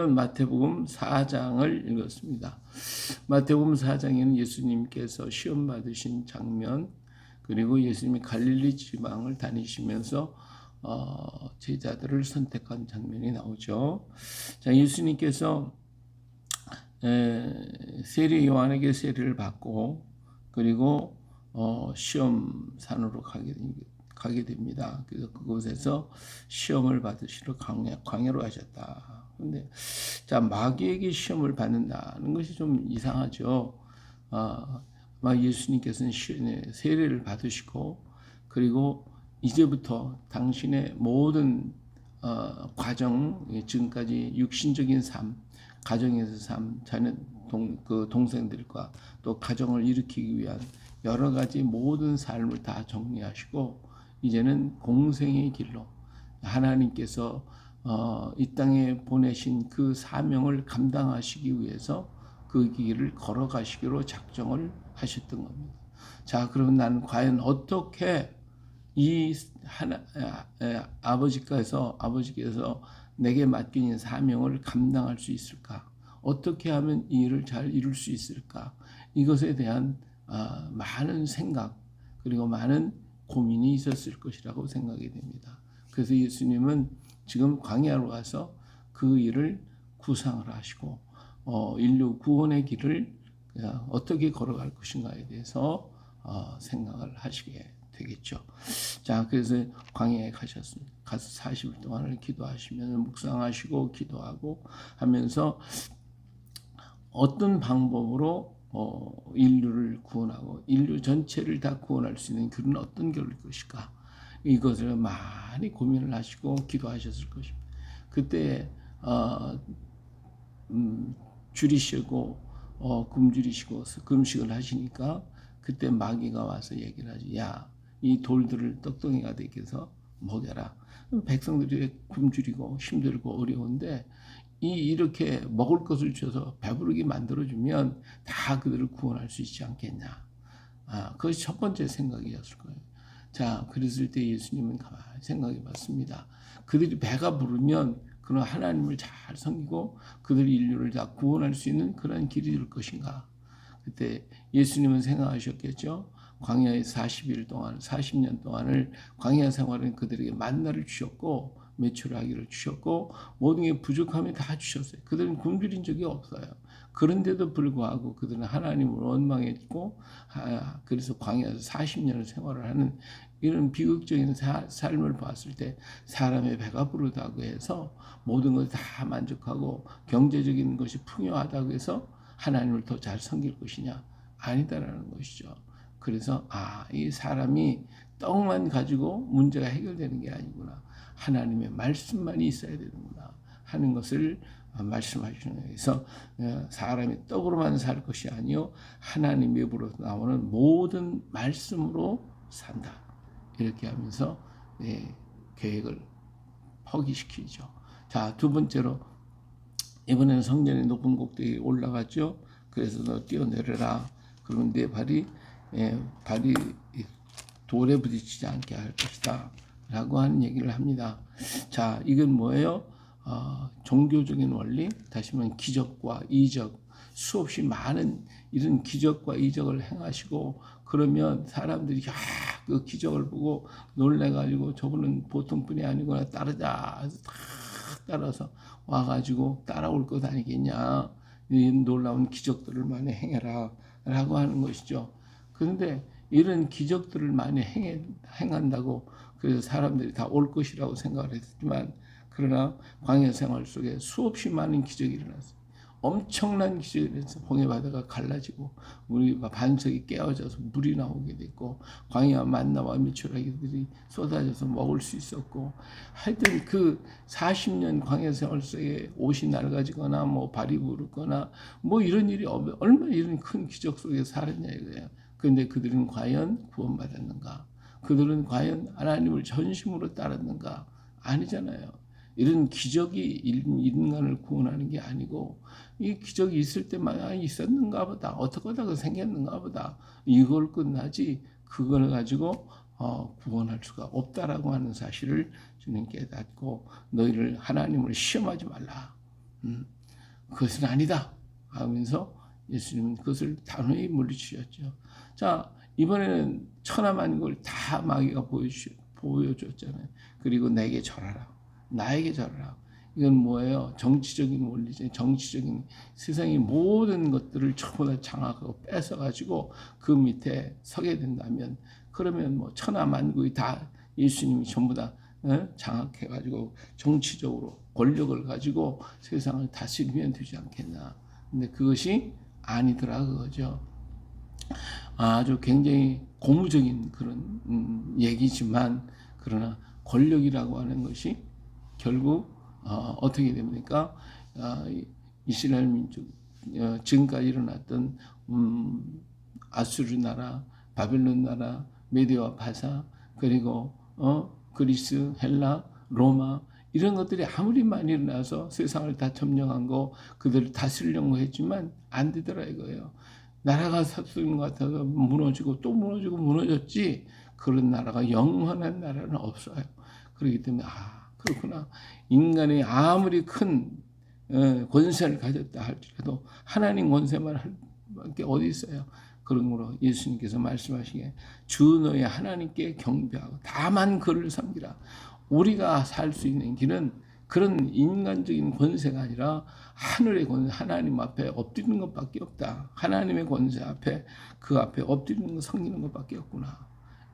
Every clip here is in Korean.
마태복음 4장을 읽었습니다. 마태복음 4장에는 예수님께서 시험 받으신 장면, 그리고 예수님이 갈릴리 지방을 다니시면서 제자들을 선택한 장면이 나오죠. 자, 예수님께서 세례 요한에게 세례를 받고, 그리고 시험산으로 가게 됩니다. 그래서 그곳에서 시험을 받으시러 광야로 하셨다. 근데 자, 마귀에게 시험을 받는다는 것이 좀 이상하죠. 예수님께서는 세례를 받으시고, 그리고 이제부터 당신의 모든 과정, 지금까지 육신적인 삶, 가정에서 삶, 자녀 동생들과 또 가정을 일으키기 위한 여러 가지 모든 삶을 다 정리하시고, 이제는 공생의 길로 하나님께서 이 땅에 보내신 그 사명을 감당하시기 위해서 그 길을 걸어가시기로 작정을 하셨던 겁니다. 자, 그러면 나는 과연 어떻게 이 아버지께서 내게 맡긴 사명을 감당할 수 있을까? 어떻게 하면 이 일을 잘 이룰 수 있을까? 이것에 대한 많은 생각, 그리고 많은 고민이 있었을 것이라고 생각이 됩니다. 그래서 예수님은 지금 광야로 가서 그 일을 구상을 하시고 인류 구원의 길을 어떻게 걸어갈 것인가에 대해서 생각을 하시게 되겠죠. 자, 그래서 광야에 가셨습니다. 가서 40일 동안을 기도하시면서 묵상하시고 기도하고 하면서 어떤 방법으로 인류를 구원하고 인류 전체를 다 구원할 수 있는 길은 어떤 길일 것일까? 이것을 많이 고민을 하시고 기도하셨을 것입니다. 그때 줄이시고 굶주리시고 금식을 하시니까 그때 마귀가 와서 얘기를 하죠. 야, 이 돌들을 떡덩이가 되게 해서 먹여라. 백성들이 굶주리고 힘들고 어려운데 이렇게 먹을 것을 줘서 배부르게 만들어주면 다 그들을 구원할 수 있지 않겠냐. 그것이 첫 번째 생각이었을 거예요. 자, 그랬을 때 예수님은 가만히 생각해 봤습니다. 그들이 배가 부르면 그런 하나님을 잘 섬기고 그들이 인류를 다 구원할 수 있는 그런 길이 될 것인가. 그때 예수님은 생각하셨겠죠. 광야에 40년 동안을 광야 생활은 그들에게 만나를 주셨고 매출하기를 주셨고 모든 게 부족함이 다 주셨어요. 그들은 굶주린 적이 없어요. 그런데도 불구하고 그들은 하나님을 원망했고 그래서 광야에서 40년을 생활을 하는 이런 비극적인 삶을 봤을 때 사람의 배가 부르다고 해서 모든 것을 다 만족하고 경제적인 것이 풍요하다고 해서 하나님을 더 잘 섬길 것이냐? 아니다라는 것이죠. 그래서 이 사람이 떡만 가지고 문제가 해결되는 게 아니구나. 하나님의 말씀만이 있어야 되는구나 하는 것을 말씀하시는 거예요. 그래서 사람이 떡으로만 살 것이 아니요 하나님의 입으로 나오는 모든 말씀으로 산다. 이렇게 하면서 계획을 포기시키죠. 자, 두 번째로 이번에는 성전의 높은 꼭대기에 올라갔죠. 그래서 너 뛰어내려라. 그러면 내 발이 돌에 부딪히지 않게 할 것이다. 라고 하는 얘기를 합니다. 자, 이건 뭐예요? 종교적인 원리, 다시 말하면 기적과 이적, 수없이 많은 이런 기적과 이적을 행하시고 그러면 사람들이 그 기적을 보고 놀래가지고 저분은 보통 분이 아니구나 따르자 해서 다 따라서 와가지고 따라올 것 아니겠냐. 이 놀라운 기적들을 많이 행해라 라고 하는 것이죠. 그런데 이런 기적들을 많이 행한다고 그래서 사람들이 다 올 것이라고 생각을 했지만 그러나 광야 생활 속에 수없이 많은 기적이 일어났어요. 엄청난 기적이 일어나서 홍해 바다가 갈라지고 우리 반석이 깨어져서 물이 나오게 됐고 광야 만나와 메추라기들이 쏟아져서 먹을 수 있었고 하여튼 그 40년 광야 생활 속에 옷이 낡아지거나 발이 부르거나 이런 일이 얼마나 이런 큰 기적 속에 살았냐 이거예요. 그런데 그들은 과연 구원받았는가? 그들은 과연 하나님을 전심으로 따랐는가? 아니잖아요. 이런 기적이 인간을 구원하는 게 아니고 이 기적이 있을 때만 있었는가 보다. 어떻게 하다가 생겼는가 보다. 이걸 끝나지 그걸 가지고 구원할 수가 없다라고 하는 사실을 주님 깨닫고 너희를 하나님을 시험하지 말라. 그것은 아니다 하면서 예수님은 그것을 단호히 물리치셨죠. 자, 이번에는 천하만국을 다 마귀가 보여줬잖아요. 그리고 내게 절하라, 나에게 절하라. 이건 뭐예요? 정치적인 원리죠. 정치적인 세상의 모든 것들을 전부 다 장악하고 뺏어가지고 그 밑에 서게 된다면, 그러면 뭐 천하만국이 다 예수님이 전부 다 장악해가지고 정치적으로 권력을 가지고 세상을 다스리면 되지 않겠나. 근데 그것이 아니더라 그거죠. 아주 굉장히 고무적인 그런 얘기지만, 그러나 권력이라고 하는 것이 결국 어떻게 됩니까? 이스라엘 민족 지금까지 일어났던 아수르 나라, 바벨론 나라, 메디와 바사, 그리고 그리스, 헬라, 로마, 이런 것들이 아무리 많이 일어나서 세상을 다 점령한 거, 그들을 다스리려고 했지만 안 되더라 이거예요. 나라가 섰던 것 같아서 무너지고 또 무너지고 무너졌지, 그런 나라가 영원한 나라는 없어요. 그렇기 때문에 그렇구나. 인간이 아무리 큰 권세를 가졌다 할지라도 하나님 권세만 할 게 어디 있어요. 그러므로 예수님께서 말씀하시기에 주 너희 하나님께 경배하고 다만 그를 섬기라. 우리가 살 수 있는 길은 그런 인간적인 권세가 아니라 하늘의 권세, 하나님 앞에 엎드리는 것밖에 없다. 하나님의 권세 앞에, 그 앞에 엎드리는 것, 섬기는 것밖에 없구나.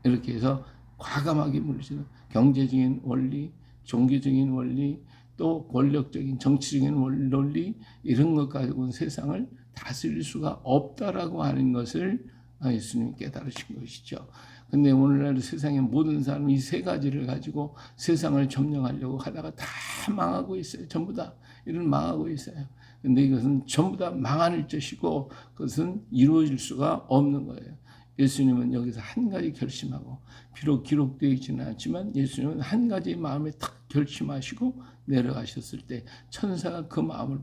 이렇게 해서 과감하게 물리치는 경제적인 원리, 종교적인 원리, 또 권력적인 정치적인 논리, 이런 것 가지고는 세상을 다스릴 수가 없다라고 하는 것을 예수님이 깨달으신 것이죠. 근데 오늘날 세상의 모든 사람이 이 세 가지를 가지고 세상을 점령하려고 하다가 다 망하고 있어요. 전부 다 이런 망하고 있어요. 근데 이것은 전부 다 망할 것이고 그것은 이루어질 수가 없는 거예요. 예수님은 여기서 한 가지 결심하고, 비록 기록되어 있지는 않지만 예수님은 한 가지 마음에 딱 결심하시고 내려가셨을 때 천사가 그 마음을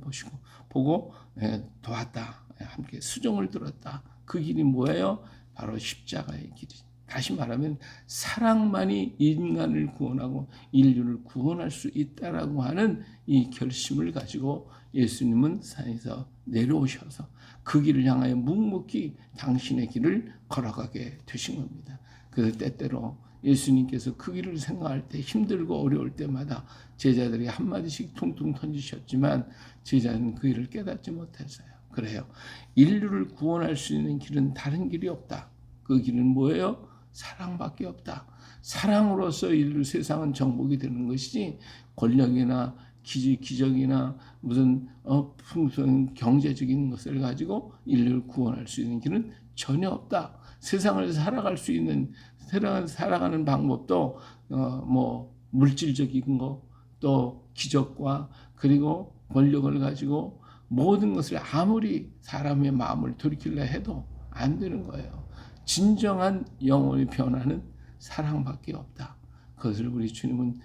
보고 도왔다. 함께 수종을 들었다. 그 길이 뭐예요? 바로 십자가의 길이. 다시 말하면 사랑만이 인간을 구원하고 인류를 구원할 수 있다라고 하는 이 결심을 가지고 예수님은 산에서 내려오셔서 그 길을 향하여 묵묵히 당신의 길을 걸어가게 되신 겁니다. 그 때때로 예수님께서 그 길을 생각할 때 힘들고 어려울 때마다 제자들이 한마디씩 퉁퉁 던지셨지만 제자는 그 길을 깨닫지 못했어요. 그래요. 인류를 구원할 수 있는 길은 다른 길이 없다. 그 길은 뭐예요? 사랑밖에 없다. 사랑으로서 인류 세상은 정복이 되는 것이지 권력이나 기적이나 무슨 풍성 경제적인 것을 가지고 인류를 구원할 수 있는 길은 전혀 없다. 세상을 살아갈 수 있는, 살아가는 방법도 뭐 물질적인 거, 또 기적과 그리고 권력을 가지고 모든 것을 아무리 사람의 마음을 돌이키려 해도 안 되는 거예요. 진정한 영혼의 변화는 사랑밖에 없다. 그것을 우리 주님은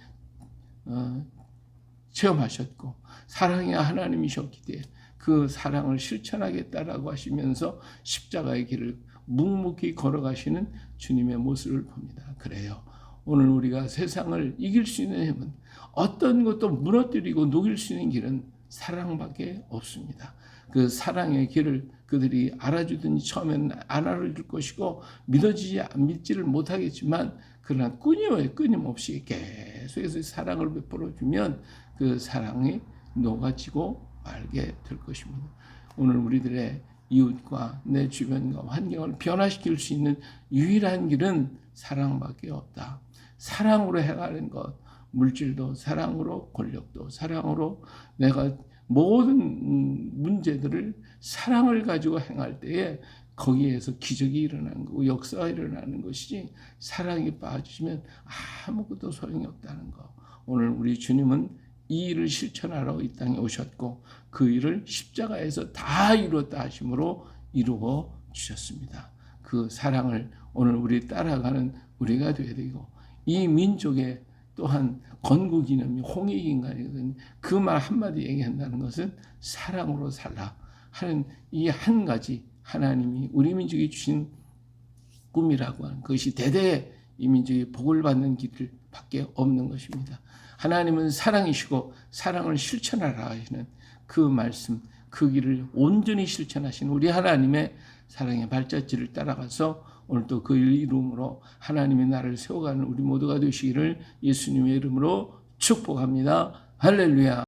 체험하셨고, 사랑이 하나님이셨기 때문에 그 사랑을 실천하겠다라고 하시면서 십자가의 길을 묵묵히 걸어가시는 주님의 모습을 봅니다. 그래요. 오늘 우리가 세상을 이길 수 있는 힘은, 어떤 것도 무너뜨리고 녹일 수 있는 길은 사랑밖에 없습니다. 그 사랑의 길을 그들이 알아주든지 처음에는 안 알아줄 것이고 믿지를 못하겠지만, 그러나 끊임없이 계속해서 사랑을 베풀어주면 그 사랑이 녹아지고 말게 될 것입니다. 오늘 우리들의 이웃과 내 주변과 환경을 변화시킬 수 있는 유일한 길은 사랑밖에 없다. 사랑으로 행하는 것, 물질도 사랑으로, 권력도 사랑으로, 내가 모든 문제들을 사랑을 가지고 행할 때에 거기에서 기적이 일어나는 거고 역사가 일어나는 것이지, 사랑이 빠지면 아무것도 소용이 없다는 거. 오늘 우리 주님은 이 일을 실천하러 이 땅에 오셨고 그 일을 십자가에서 다 이루었다 하심으로 이루어 주셨습니다. 그 사랑을 오늘 우리 따라가는 우리가 되어야 되고, 이 민족의 또한 건국이념이 홍익인간이거든요. 그 말 한마디 얘기한다는 것은 사랑으로 살라 하는 이 한 가지, 하나님이 우리 민족이 주신 꿈이라고 하는 것이 대대 이 민족이 복을 받는 길밖에 없는 것입니다. 하나님은 사랑이시고 사랑을 실천하라 하시는 그 말씀, 그 길을 온전히 실천하신 우리 하나님의 사랑의 발자취를 따라가서 오늘도 그 이름으로 하나님의 나라를 세워가는 우리 모두가 되시기를 예수님의 이름으로 축복합니다. 할렐루야.